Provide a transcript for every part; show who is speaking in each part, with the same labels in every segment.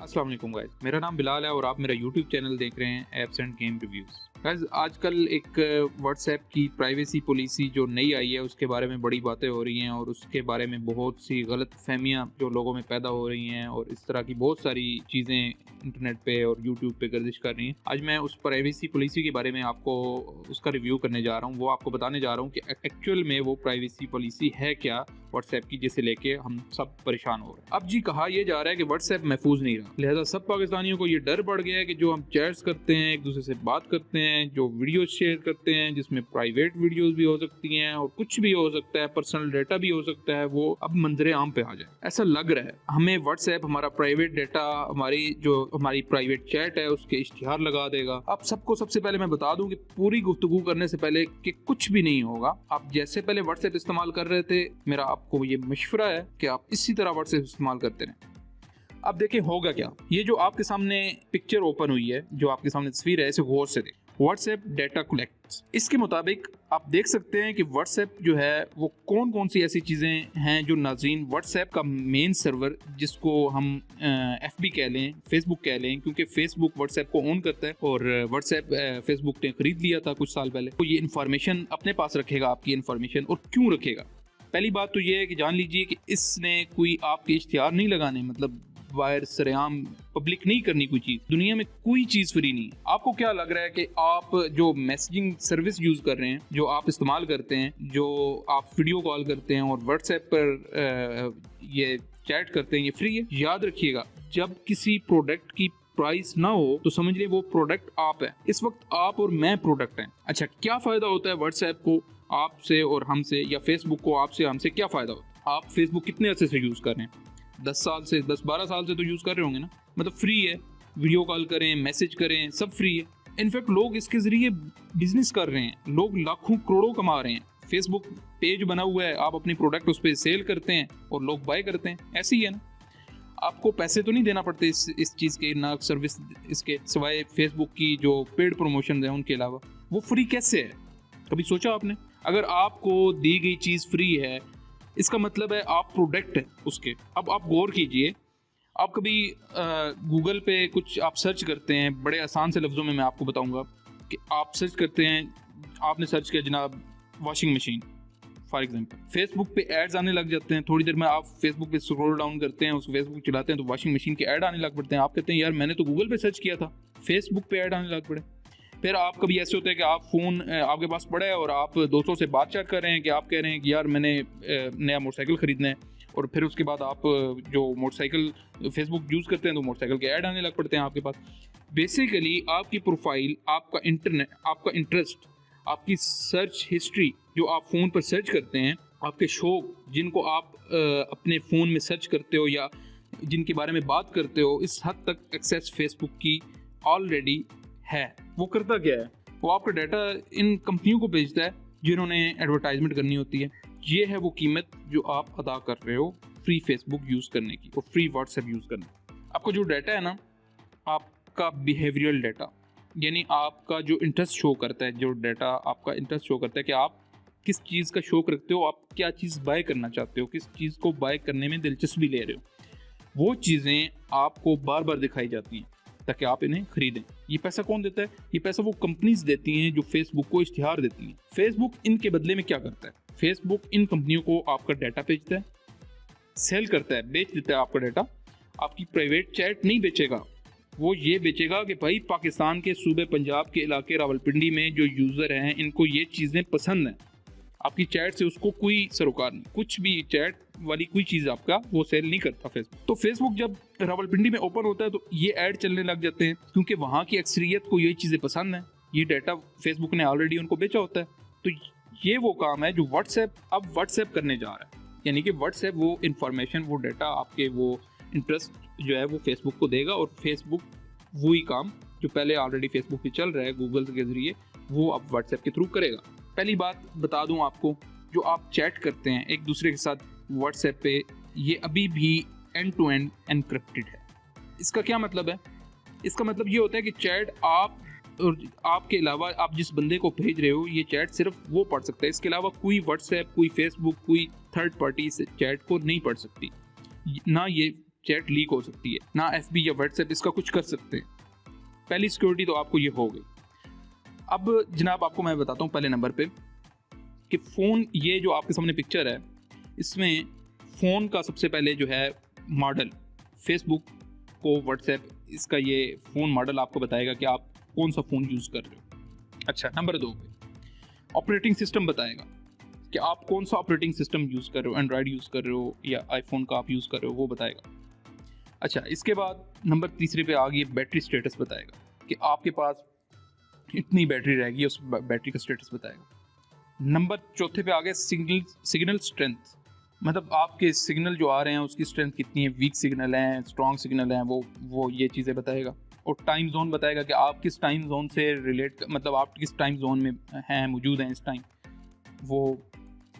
Speaker 1: अस्सलाम वालेकुम गाइस, मेरा नाम बिलाल है और आप मेरा यूट्यूब चैनल देख रहे हैं apps end game reviews. Guys आजकल एक व्हाट्सएप की प्राइवेसी पॉलिसी जो नई आई है उसके बारे में बड़ी बातें हो रही हैं और उसके बारे में बहुत सी गलत फहमियाँ जो लोगों में पैदा हो रही हैं और इस तरह की बहुत सारी चीज़ें इंटरनेट पे और यूट्यूब पे गर्दिश कर रही हैं। आज मैं उस प्राइवेसी पॉलिसी के बारे में आपको उसका रिव्यू करने जा रहा हूँ, वो आपको बताने जा रहा हूँ कि एक्चुअल में वो प्राइवेसी पॉलिसी है क्या व्हाट्सएप की, जिसे लेके हम सब परेशान हो रहे हैं। अब जी कहा यह जा रहा है कि व्हाट्सएप महफूज नहीं रहा, लिहाजा सब पाकिस्तानियों को ये डर बढ़ गया है कि जो हम चैट्स करते हैं, एक दूसरे से बात करते हैं, जो वीडियोस शेयर करते हैं जिसमें प्राइवेट वीडियोस भी हो सकती हैं और कुछ भी हो सकता है, पर्सनल डेटा भी हो सकता है, वो अब मंजरे आम पे आ जाए। ऐसा लग रहा है हमें व्हाट्सएप हमारा प्राइवेट डेटा, हमारी प्राइवेट चैट है उसके इश्तिहार लगा देगा। अब सबको सबसे पहले मैं बता दूं कि पूरी गुफ्तगू करने से पहले कि कुछ भी नहीं होगा। आप जैसे पहले व्हाट्सएप इस्तेमाल कर रहे थे, मेरा आपको ये मशवरा है कि आप इसी तरह व्हाट्सएप इस्तेमाल करते रहें। अब देखिए होगा क्या, ये जो आपके सामने पिक्चर ओपन हुई है, जो आपके सामने तस्वीर है, इसे गौर से देखें। व्हाट्सएप डेटा कलेक्ट्स, इसके मुताबिक आप देख सकते हैं कि व्हाट्सएप जो है वो कौन कौन सी ऐसी चीज़ें हैं जो नाज़रीन व्हाट्सएप का मेन सर्वर, जिसको हम FB कह लें, फेसबुक कह लें, क्योंकि फेसबुक व्हाट्सएप को ओन करता है और व्हाट्सएप फेसबुक ने खरीद लिया था कुछ साल पहले, तो ये इन्फॉर्मेशन अपने पास रखेगा, आपकी इन्फॉर्मेशन। और क्यों रखेगा? पहली बात तो ये है कि जान लीजिए कि इसने कोई आपके इश्तिहार नहीं लगाने, मतलब वायर सरेआम पब्लिक नहीं करनी कोई चीज़। दुनिया में कोई चीज़ फ्री नहीं है। आपको क्या लग रहा है कि आप जो मैसेजिंग सर्विस यूज़ कर रहे हैं, जो आप इस्तेमाल करते हैं, जो आप वीडियो कॉल करते हैं और व्हाट्सएप पर ये चैट करते हैं, ये फ्री है? याद रखिएगा, जब किसी प्रोडक्ट की प्राइस ना हो तो समझ लिए वो प्रोडक्ट आप है। इस वक्त आप और मैं प्रोडक्ट हैं। अच्छा, क्या फ़ायदा होता है व्हाट्सएप को आपसे और हमसे, या फेसबुक को आपसे हमसे क्या फ़ायदा होता है? आप फेसबुक कितने अर्से से यूज़ कर रहे हैं? 10-12 साल से तो यूज़ कर रहे होंगे ना। मतलब फ्री है, वीडियो कॉल करें, मैसेज करें, सब फ्री है। इनफैक्ट लोग इसके ज़रिए बिजनेस कर रहे हैं, लोग लाखों करोड़ों कमा रहे हैं। फेसबुक पेज बना हुआ है, आप अपनी प्रोडक्ट उस पर सेल करते हैं और लोग बाय करते हैं। ऐसे ही है ना, आपको पैसे तो नहीं देना पड़ते इस चीज़ के, ना सर्विस इसके सिवाय फेसबुक की जो पेड प्रमोशन है उनके अलावा। वो फ्री कैसे है? कभी सोचा आपने? अगर आपको दी गई चीज़ फ्री है, इसका मतलब है आप प्रोडक्ट है उसके। अब आप गौर कीजिए, आप कभी गूगल पे कुछ आप सर्च करते हैं, बड़े आसान से लफ्ज़ों में मैं आपको बताऊंगा कि आप सर्च करते हैं, आपने सर्च किया जनाब washing machine for example, Facebook पे एड्स आने लग जाते हैं। थोड़ी देर में आप फेसबुक पे स्क्रॉल डाउन करते हैं, उस फेसबुक चलाते हैं तो वॉशिंग मशीन के ऐड आने लग पड़ते हैं। आप कहते हैं यार मैंने तो गूगल पे सर्च किया था, फेसबुक पे ऐड आने लग पड़े। फिर आप कभी ऐसे होते हैं कि आप फ़ोन आपके पास पड़ा है और आप दोस्तों से बात चैट कर रहे हैं कि आप कह रहे हैं कि यार मैंने नया मोटरसाइकिल ख़रीदना है, और फिर उसके बाद आप जो मोटरसाइकिल फेसबुक यूज़ करते हैं तो मोटरसाइकिल के ऐड आने लग पड़ते हैं आपके पास। बेसिकली आपकी प्रोफाइल, आपका इंटरनेट, आपका इंटरेस्ट, आपकी सर्च हिस्ट्री जो आप फ़ोन पर सर्च करते हैं, आपके शौक जिनको आप अपने फ़ोन में सर्च करते हो या जिनके बारे में बात करते हो, इस हद तक एक्सेस फेसबुक की ऑलरेडी है। वो करता क्या है? वो आपका डाटा इन कंपनियों को भेजता है जिन्होंने एडवर्टाइजमेंट करनी होती है। ये है वो कीमत जो आप अदा कर रहे हो फ्री फेसबुक यूज़ करने की और फ्री व्हाट्सएप यूज़ करने की। आपका जो डाटा है ना, आपका बिहेवियरल डाटा, यानी आपका जो इंटरेस्ट शो करता है, जो डाटा आपका इंटरेस्ट शो करता है कि आप किस चीज़ का शौक रखते हो, आप क्या चीज़ बाय करना चाहते हो, किस चीज़ को बाय करने में दिलचस्पी ले रहे हो, वो चीज़ें आपको बार बार दिखाई जाती हैं ताकि आप इन्हें खरीदें। ये पैसा कौन देता है? ये पैसा वो कंपनीज देती हैं जो फेसबुक को इश्तिहार देती हैं। फेसबुक इनके बदले में क्या करता है? फेसबुक इन कंपनियों को आपका डाटा बेचता है, सेल करता है, बेच देता है आपका डाटा। आपकी प्राइवेट चैट नहीं बेचेगा, वो ये बेचेगा कि भाई पाकिस्तान के सूबे पंजाब के इलाके रावलपिंडी में जो यूज़र हैं इनको ये चीज़ें पसंद हैं। आपकी चैट से उसको कोई सरोकार नहीं, कुछ भी चैट वाली कोई चीज़ आपका वो सेल नहीं करता फेसबुक। तो फेसबुक जब रावलपिंडी में ओपन होता है तो ये ऐड चलने लग जाते हैं, क्योंकि वहाँ की अक्सरियत को ये चीज़ें पसंद हैं। ये डाटा फेसबुक ने ऑलरेडी उनको बेचा होता है। तो ये वो काम है जो व्हाट्सएप अब व्हाट्सएप करने जा रहा है, यानी कि व्हाट्सएप वो इन्फॉर्मेशन, वो डाटा, आपके वो इंटरेस्ट जो है वो फेसबुक को देगा, और फेसबुक वही काम जो पहले ऑलरेडी फेसबुक पे चल रहा है गूगल के ज़रिए, वो अब व्हाट्सएप के थ्रू करेगा। पहली बात बता दूं आपको, जो आप चैट करते हैं एक दूसरे के साथ व्हाट्सएप पे, ये अभी भी एंड टू एंड एनक्रिप्टेड है। इसका क्या मतलब है? इसका मतलब ये होता है कि चैट आप और आपके अलावा आप जिस बंदे को भेज रहे हो, ये चैट सिर्फ वो पढ़ सकता है। इसके अलावा कोई व्हाट्सएप, कोई फेसबुक, कोई थर्ड पार्टी इस चैट को नहीं पढ़ सकती, ना ये चैट लीक हो सकती है, ना FB या व्हाट्सएप इसका कुछ कर सकते हैं। पहली सिक्योरिटी तो आपको ये हो गई। अब जनाब आपको मैं बताता हूँ पहले नंबर पे कि फ़ोन, ये जो आपके सामने पिक्चर है, इसमें फ़ोन का सबसे पहले जो है मॉडल, फेसबुक को व्हाट्सएप, इसका ये फ़ोन मॉडल आपको बताएगा कि आप कौन सा फ़ोन यूज़ कर रहे हो। अच्छा, नंबर 2 पे ऑपरेटिंग सिस्टम बताएगा कि आप कौन सा ऑपरेटिंग सिस्टम यूज़ कर रहे हो, एंड्रॉयड यूज़ कर रहे हो या आईफोन का आप यूज़ कर रहे हो, वो बताएगा। अच्छा, इसके बाद नंबर 3 पे आ गई बैटरी स्टेटस बताएगा कि आपके पास इतनी बैटरी रहेगी, उस बैटरी का स्टेटस बताएगा। नंबर 4 पे आ गया सिग्नल स्ट्रेंथ, मतलब आपके सिग्नल जो आ रहे हैं उसकी स्ट्रेंथ कितनी है, वीक सिग्नल हैं, स्ट्रॉन्ग सिग्नल हैं, वो ये चीज़ें बताएगा। और टाइम जोन बताएगा कि आप किस टाइम जोन से रिलेट, मतलब आप किस टाइम जोन में हैं, मौजूद हैं इस टाइम, वो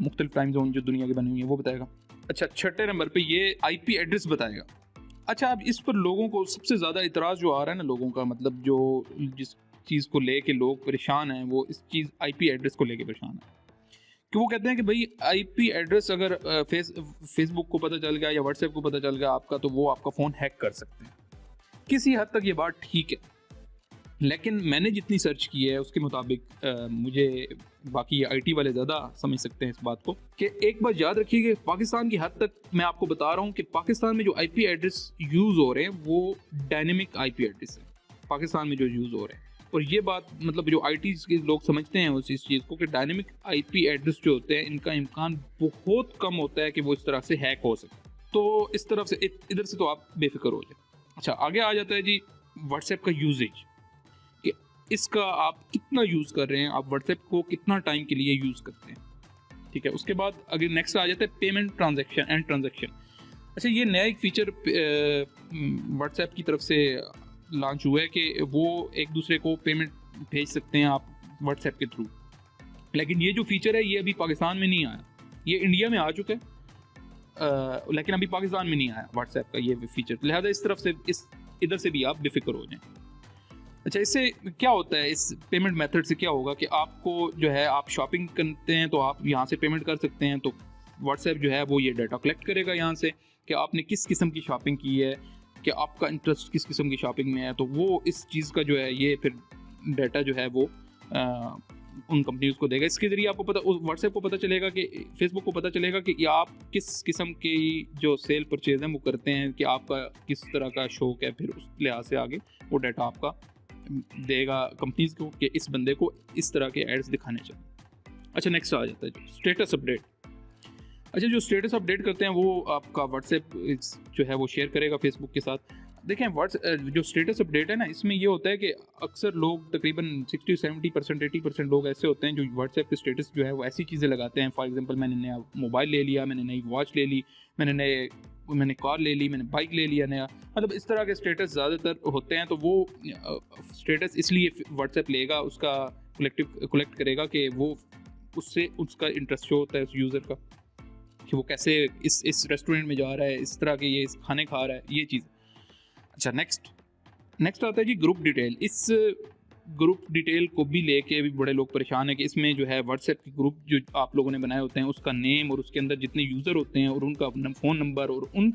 Speaker 1: मुख्तलिफ टाइम जोन जो दुनिया के बनी हुई है वो बताएगा। अच्छा, 6 नंबर पे ये IP एड्रेस बताएगा। अच्छा, अब इस पर लोगों को सबसे ज़्यादा इतराज़ जो आ रहा है ना लोगों का, मतलब जो जिस चीज़ को लेके लोग परेशान हैं, वो इस चीज़ IP एड्रेस को लेके परेशान है कि वो कहते हैं कि भाई IP एड्रेस अगर फेसबुक को पता चल गया या व्हाट्सएप को पता चल गया आपका, तो वो आपका फ़ोन हैक कर सकते हैं। किसी हद तक ये बात ठीक है, लेकिन मैंने जितनी सर्च की है उसके मुताबिक मुझे, बाकी IT वाले ज़्यादा समझ सकते हैं इस बात को, कि एक बात याद रखिए कि पाकिस्तान की हद तक मैं आपको बता रहा हूँ कि पाकिस्तान में जो IP एड्रेस यूज़ हो रहे हैं वो डायनेमिक IP एड्रेस है पाकिस्तान में जो यूज़ हो रहे हैं। और ये बात मतलब जो IT के लोग समझते हैं उस इस चीज़ को कि डायनेमिक IP एड्रेस जो होते हैं इनका इम्कान बहुत कम होता है कि वो इस तरह से हैक हो सके। तो इस तरफ से इधर से तो आप बेफिक्र हो जाए। अच्छा, आगे आ जाता है जी व्हाट्सएप का यूजेज, कि इसका आप कितना यूज़ कर रहे हैं, आप व्हाट्सएप को कितना टाइम के लिए यूज़ करते हैं। ठीक है, उसके बाद अगर नेक्स्ट आ जाता है पेमेंट ट्रांजैक्शन एंड ट्रांजैक्शन। अच्छा, ये नया एक फीचर व्हाट्सएप की तरफ से लॉन्च हुआ है कि वो एक दूसरे को पेमेंट भेज सकते हैं आप व्हाट्सएप के थ्रू, लेकिन ये जो फीचर है ये अभी पाकिस्तान में नहीं आया, ये इंडिया में आ चुका है लेकिन अभी पाकिस्तान में नहीं आया व्हाट्सएप का ये फीचर, लिहाजा इस तरफ से इधर से भी आप बेफिक्र हो जाएं। अच्छा, इससे क्या होता है, इस पेमेंट मेथड से क्या होगा कि आपको जो है, आप शॉपिंग करते हैं तो आप यहाँ से पेमेंट कर सकते हैं, तो व्हाट्सएप जो है वो ये डाटा कलेक्ट करेगा यहाँ से कि आपने किस किस्म की शॉपिंग की है, कि आपका इंटरेस्ट किस किस्म की शॉपिंग में है, तो वो इस चीज़ का जो है ये फिर डाटा जो है वो उन कंपनीज को देगा। इसके ज़रिए आपको पता, व्हाट्सएप को पता चलेगा कि, फेसबुक को पता चलेगा कि आप किस किस्म की जो सेल परचेज हैं वो करते हैं, कि आपका किस तरह का शौक है, फिर उस लिहाज से आगे वो डाटा आपका देगा कंपनीज को कि इस बंदे को इस तरह के एड्स दिखाने चाहिए। अच्छा, नेक्स्ट आ जाता है स्टेटस अपडेट। अच्छा, जो स्टेटस अपडेट करते हैं वो आपका व्हाट्सएप जो है वो शेयर करेगा फेसबुक के साथ। देखें, जो स्टेटस अपडेट है ना, इसमें ये होता है कि अक्सर लोग तकरीबन 60-70%, 80% लोग ऐसे होते हैं जो व्हाट्सएप पे स्टेटस जो है वो ऐसी चीज़ें लगाते हैं। फॉर एग्जांपल, मैंने नया मोबाइल ले लिया, मैंने नई वॉच ले ली, मैंने कार ले ली, मैंने बाइक ले लिया नया, मतलब इस तरह के स्टेटस ज़्यादातर होते हैं। तो वो स्टेटस इसलिए व्हाट्सएप लेगा, उसका कलेक्ट करेगा कि वो उससे उसका इंटरेस्ट शो होता है उस यूज़र का, कि वो कैसे इस रेस्टोरेंट में जा रहा है, इस तरह के ये खाने खा रहा है, ये चीज़। अच्छा, नेक्स्ट आता है जी ग्रुप डिटेल। इस ग्रुप डिटेल को भी लेके भी बड़े लोग परेशान हैं कि इसमें जो है व्हाट्सएप के ग्रुप जो आप लोगों ने बनाए होते हैं उसका नेम और उसके अंदर जितने यूज़र होते हैं और उनका फ़ोन नंबर और उन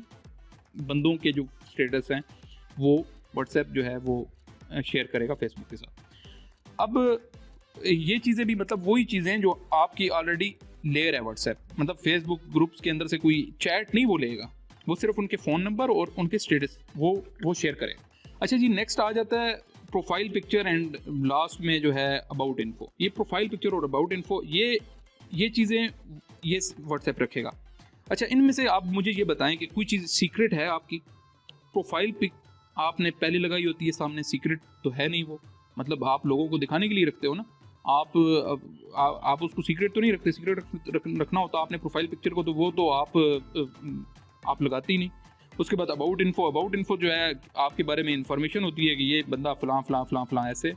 Speaker 1: बंदों के जो स्टेटस हैं वो व्हाट्सएप जो है वो शेयर करेगा फेसबुक के साथ। अब ये चीज़ें भी मतलब वही चीज़ें हैं जो आपकी ऑलरेडी ले रहा है व्हाट्सएप, मतलब फेसबुक ग्रुप्स के अंदर से कोई चैट नहीं वो लेगा, वो सिर्फ उनके फ़ोन नंबर और उनके स्टेटस वो शेयर करेगा। अच्छा जी, नेक्स्ट आ जाता है प्रोफाइल पिक्चर एंड लास्ट में जो है अबाउट इन्फो। ये प्रोफाइल पिक्चर और अबाउट इन्फो ये चीज़ें ये व्हाट्सएप रखेगा। अच्छा, इनमें से आप मुझे ये बताएं कि कोई चीज़ सीक्रेट है आपकी? प्रोफाइल पिक आपने पहले लगाई होती है सामने, सीक्रेट तो है नहीं वो, मतलब आप लोगों को दिखाने के लिए रखते हो ना, आप उसको सीक्रेट तो नहीं रखते। सीक्रेट रखना होता आपने प्रोफाइल पिक्चर को, तो वो तो आप लगाते ही नहीं। उसके बाद अबाउट इन्फो जो है आपके बारे में इंफॉर्मेशन होती है कि ये बंदा फलां ऐसे।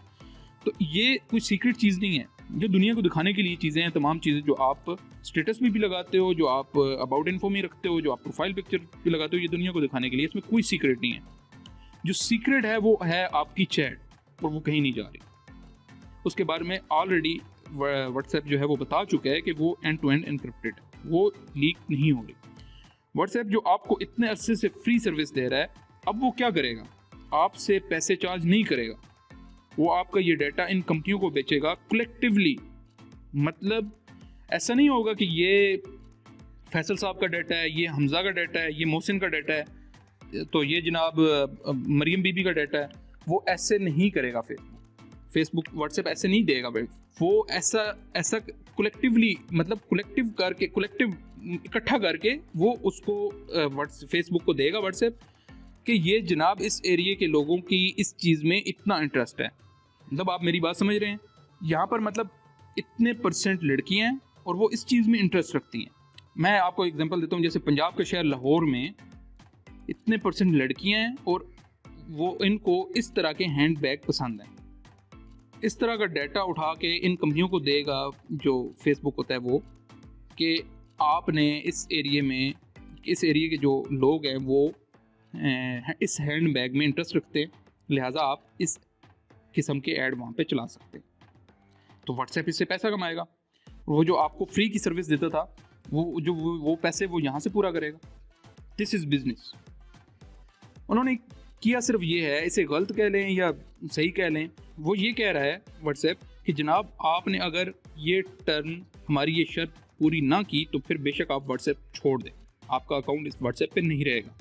Speaker 1: तो ये कोई सीक्रेट चीज़ नहीं है, जो दुनिया को दिखाने के लिए चीज़ें हैं। तमाम चीज़ें जो आप स्टेटस में भी लगाते हो, जो आप अबाउट इन्फो में रखते हो, जो आप प्रोफाइल पिक्चर भी लगाते हो, ये दुनिया को दिखाने के लिए, इसमें कोई सीक्रेट नहीं है। जो सीक्रेट है वो है आपकी चैट, और वो कहीं नहीं जा रही। उसके बारे में ऑलरेडी व्हाट्सएप जो है वो बता चुका है कि वो एंड टू एंड एनक्रिप्टेड है, वो लीक नहीं हो रही। व्हाट्सएप जो आपको इतने अरसे से फ्री सर्विस दे रहा है, अब वो क्या करेगा? आपसे पैसे चार्ज नहीं करेगा, वो आपका ये डाटा इन कंपनियों को बेचेगा कलेक्टिवली। मतलब ऐसा नहीं होगा कि ये फैसल साहब का डाटा है, ये हमजा का डाटा है, ये मोहसिन का डाटा है, तो ये जनाब मरियम बीबी का डाटा है। वो ऐसे नहीं करेगा फेसबुक व्हाट्सएप ऐसे नहीं देगा भाई। वो ऐसा कलेक्टिवली, मतलब कलेक्टिव इकट्ठा करके वो उसको फेसबुक को देगा व्हाट्सएप कि ये जनाब इस एरिया के लोगों की इस चीज़ में इतना इंटरेस्ट है। मतलब आप मेरी बात समझ रहे हैं? यहाँ पर मतलब इतने परसेंट लड़कियाँ हैं और वो इस चीज़ में इंटरेस्ट रखती हैं। मैं आपको एग्जांपल देता हूँ, जैसे पंजाब के शहर लाहौर में इतने परसेंट लड़कियाँ हैं और वो इनको इस तरह के हैंड बैग पसंद हैं। इस तरह का डाटा उठा के इन कंपनियों को देगा जो फेसबुक होता है वो, कि आपने इस एरिया के जो लोग हैं वो इस हैंड बैग में इंटरेस्ट रखते हैं, लिहाजा आप इस किस्म के ऐड वहाँ पे चला सकते हैं। तो व्हाट्सएप इससे पैसा कमाएगा। वो जो आपको फ्री की सर्विस देता था वो पैसे वो यहाँ से पूरा करेगा। This is business. उन्होंने किया सिर्फ ये है, इसे गलत कह लें या सही कह लें, वो ये कह रहा है व्हाट्सएप कि जनाब आपने अगर ये टर्म हमारी ये शर्त पूरी ना की तो फिर बेशक आप व्हाट्सएप छोड़ दें, आपका अकाउंट इस व्हाट्सएप पे नहीं रहेगा,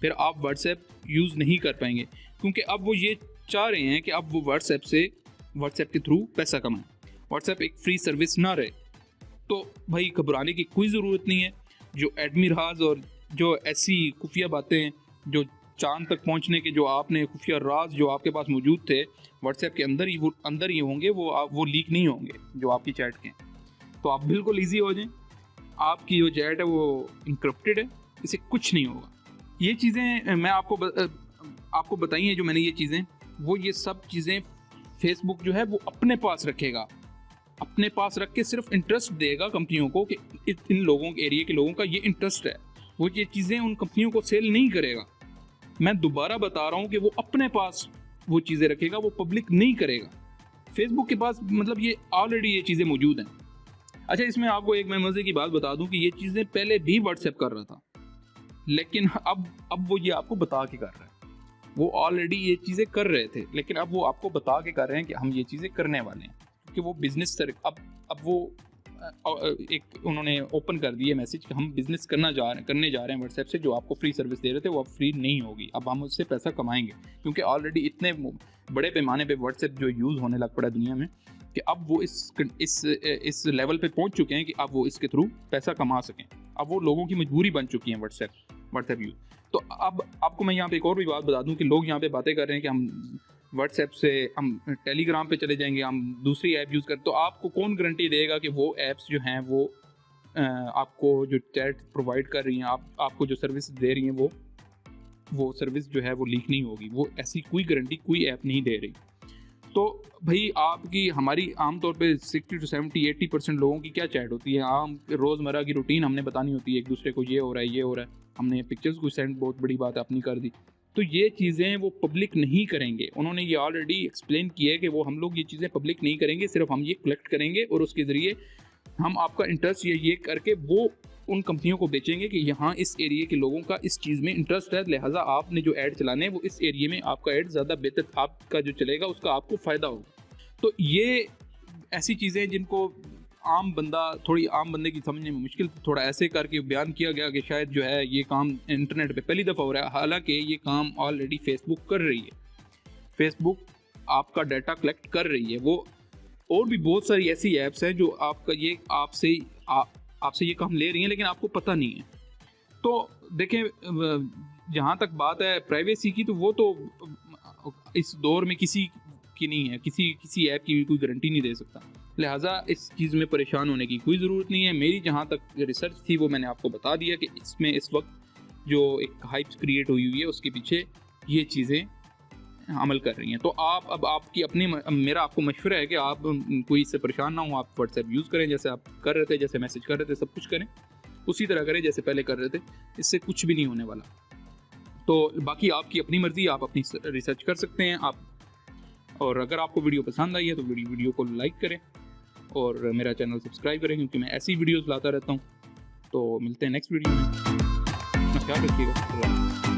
Speaker 1: फिर आप व्हाट्सएप यूज़ नहीं कर पाएंगे। क्योंकि अब वो ये चाह रहे हैं कि अब वो व्हाट्सएप के थ्रू पैसा कमाएं, व्हाट्सएप एक फ्री सर्विस ना रहे। तो भाई घबराने की कोई ज़रूरत नहीं है। जो एडमी राज और जो ऐसी खुफिया बातें जो चांद तक पहुंचने के जो आपने खुफिया राज जो आपके पास मौजूद थे व्हाट्सएप के अंदर ही होंगे, वो लीक नहीं होंगे जो आपकी चैट के। तो आप बिल्कुल ईजी हो जाएं, आपकी जो चैट है वो इनक्रिप्टेड है, इसे कुछ नहीं होगा। ये चीज़ें मैं आपको बताई हैं जो मैंने ये चीज़ें, वो ये सब चीज़ें फेसबुक जो है वो अपने पास रखेगा, अपने पास रख के सिर्फ इंटरेस्ट देगा कंपनियों को कि इन लोगों के एरिया के लोगों का ये इंटरेस्ट है। वो ये चीज़ें उन कंपनियों को सेल नहीं करेगा। मैं दोबारा बता रहा हूँ कि वो अपने पास वो चीज़ें रखेगा, वो पब्लिक नहीं करेगा। फेसबुक के पास मतलब ये ऑलरेडी ये चीज़ें मौजूद हैं। अच्छा, इसमें आपको एक मैं मज़े की बात बता दूं कि ये चीज़ें पहले भी व्हाट्सएप कर रहा था, लेकिन अब वो ये आपको बता के कर रहा है। वो ऑलरेडी ये चीज़ें कर रहे थे, लेकिन अब वो आपको बता के कर रहे हैं कि हम ये चीज़ें करने वाले हैं, क्योंकि वो बिजनेस अब वो एक उन्होंने ओपन कर दिया मैसेज कि हम बिजनेस करने जा रहे हैं व्हाट्सएप से। जो आपको फ्री सर्विस दे रहे थे वो अब फ्री नहीं होगी, अब हम उससे पैसा कमाएंगे, क्योंकि ऑलरेडी इतने बड़े पैमाने पे व्हाट्सएप जो यूज़ होने लग पड़ा दुनिया में कि अब वो इस लेवल पे पहुंच चुके हैं कि अब वो इसके थ्रू पैसा कमा सकें। अब वो लोगों की मजबूरी बन चुकी है व्हाट्सएप यूज़। तो अब आपको मैं यहाँ पे एक और भी बात बता दूँ कि लोग यहाँ पे बातें कर रहे हैं कि हम व्हाट्सएप से हम टेलीग्राम पे चले जाएंगे, हम दूसरी ऐप यूज़ कर, तो आपको कौन गारंटी देगा कि वो ऐप्स जो हैं वो आपको जो चैट प्रोवाइड कर रही हैं, आपको जो सर्विस दे रही हैं वो सर्विस जो है वो लीक नहीं होगी? वो ऐसी कोई गारंटी कोई ऐप नहीं दे रही। तो भाई हमारी आमतौर पे 60 to 70-80% लोगों की क्या चैट होती है? आम रोज़मर्रा की रूटीन हमने बतानी होती है एक दूसरे को, ये हो रहा है, हमने पिक्चर्स को सेंड, बहुत बड़ी बात अपनी कर दी। तो ये चीज़ें वो पब्लिक नहीं करेंगे। उन्होंने ये ऑलरेडी एक्सप्लेन किया है कि वो हम लोग ये चीज़ें पब्लिक नहीं करेंगे, सिर्फ हम ये कलेक्ट करेंगे और उसके ज़रिए हम आपका इंटरेस्ट ये करके वो उन कंपनियों को बेचेंगे कि यहाँ इस एरिया के लोगों का इस चीज़ में इंटरेस्ट है, लिहाजा आपने जो ऐड चलाने हैं वो इस एरिया में आपका ऐड ज़्यादा बेहतर आपका जो चलेगा उसका आपको फ़ायदा होगा। तो ये ऐसी चीज़ें जिनको आम बंदे की समझने में मुश्किल, थोड़ा ऐसे करके बयान किया गया कि शायद जो है ये काम इंटरनेट पे पहली दफ़ा हो रहा है, हालांकि ये काम ऑलरेडी फेसबुक कर रही है। फेसबुक आपका डाटा कलेक्ट कर रही है। वो और भी बहुत सारी ऐसी ऐप्स हैं जो आपका ये आपसे ये काम ले रही हैं, लेकिन आपको पता नहीं है। तो देखें, जहाँ तक बात है प्राइवेसी की, तो वो तो इस दौर में किसी की नहीं है, किसी ऐप की भी कोई गारंटी नहीं दे सकता, लिहाजा इस चीज़ में परेशान होने की कोई ज़रूरत नहीं है। मेरी जहाँ तक रिसर्च थी वो मैंने आपको बता दिया कि इसमें इस वक्त जो एक हाइप क्रिएट हुई है उसके पीछे ये चीज़ें अमल कर रही हैं। तो मेरा आपको मशवरा है कि आप कोई इससे परेशान ना हो, आप व्हाट्सएप यूज़ करें जैसे आप कर रहे थे, जैसे मैसेज कर रहे थे, सब कुछ करें उसी तरह करें जैसे पहले कर रहे थे, इससे कुछ भी नहीं होने वाला। तो बाकी आपकी अपनी मर्ज़ी, आप अपनी रिसर्च कर सकते हैं आप। और अगर आपको वीडियो पसंद आई है तो वीडियो को लाइक करें और मेरा चैनल सब्सक्राइब करें, क्योंकि मैं ऐसी वीडियोज़ लाता रहता हूँ। तो मिलते हैं नेक्स्ट वीडियो में। ख्याल रखिएगा।